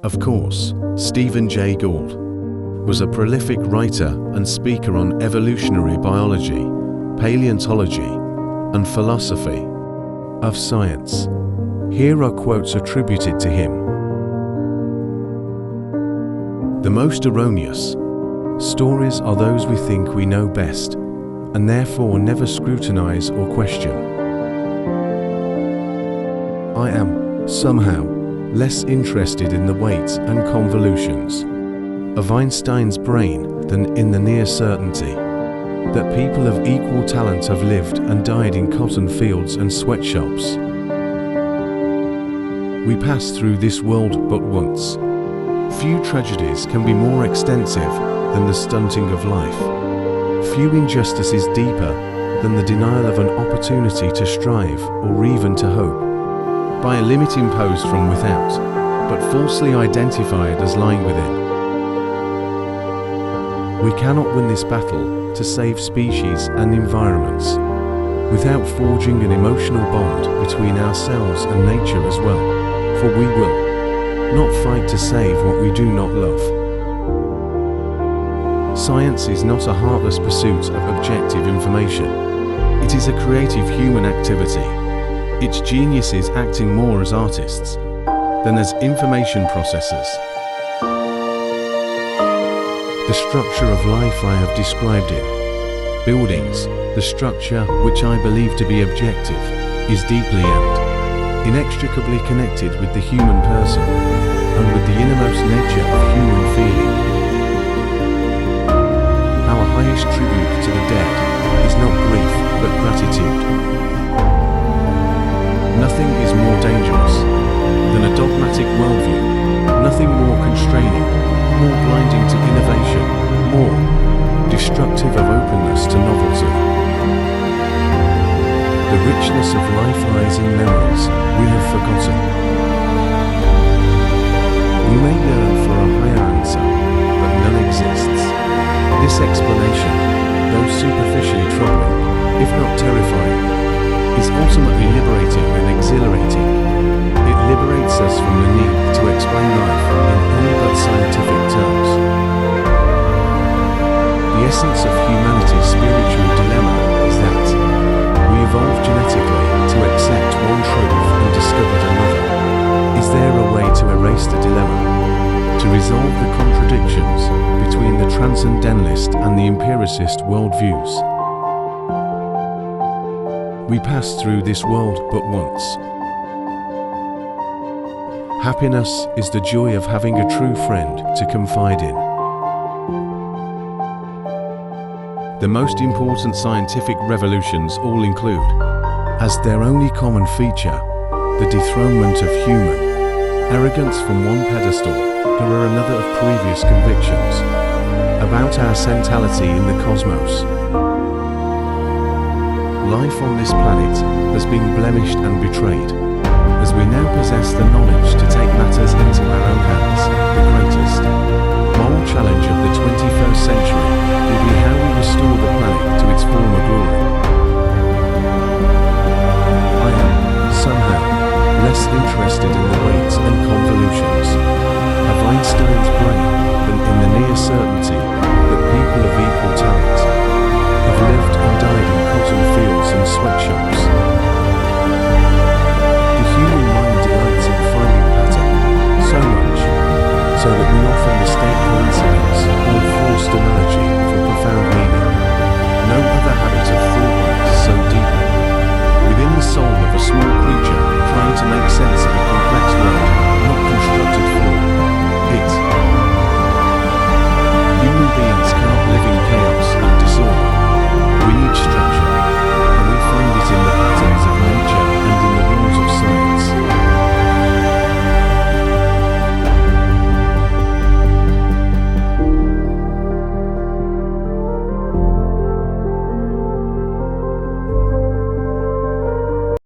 Of course, Stephen Jay Gould was a prolific writer and speaker on evolutionary biology, paleontology, and philosophy of science. Here are quotes attributed to him. The most erroneous stories are those we think we know best, and therefore never scrutinize or question. I am, somehow, less interested in the weight and convolutions of Einstein's brain than in the near certainty that people of equal talent have lived and died in cotton fields and sweatshops. We pass through this world but once. Few tragedies can be more extensive than the stunting of life. Few injustices deeper than the denial of an opportunity to strive or even to hope, by a limit imposed from without, but falsely identified as lying within. We cannot win this battle to save species and environments without forging an emotional bond between ourselves and nature as well, for we will not fight to save what we do not love. Science is not a heartless pursuit of objective information. It is a creative human activity, its geniuses acting more as artists than as information processors. The structure of life I have described in buildings, the structure which I believe to be objective, is deeply and inextricably connected with the human person and with the innermost nature of human feeling. Our highest tribute to the dead is not grief but gratitude. Nothing is more dangerous than a dogmatic worldview, nothing more constraining, more blinding to innovation, more destructive of openness to novelty. The richness of life lies in memories we have forgotten. We may yearn for a higher answer, but none exists. This explanation, though superficially troubling, if not terrifying, is ultimately liberating and exhilarating. It liberates us from the need to explain life in any but scientific terms. The essence of humanity's spiritual dilemma is that we evolved genetically to accept one truth and discovered another. Is there a way to erase the dilemma? To resolve the contradictions between the transcendentalist and the empiricist worldviews? We pass through this world but once. Happiness is the joy of having a true friend to confide in. The most important scientific revolutions all include, as their only common feature, the dethronement of human arrogance from one pedestal to another of previous convictions about our centrality in the cosmos. Life on this planet has been blemished and betrayed, as we now possess the knowledge to take matters into our own hands. The greatest moral challenge of the 21st century will be how we restore the planet to its former glory. I am, somehow, less interested in the weights and convolutions of Einstein's brain than in the near certainty that people of equal talent have lived and died in cotton fields and sweatshops. The human mind delights in finding pattern, so much so that we often mistake coincidence or forced analogy for profound meaning. No other habit of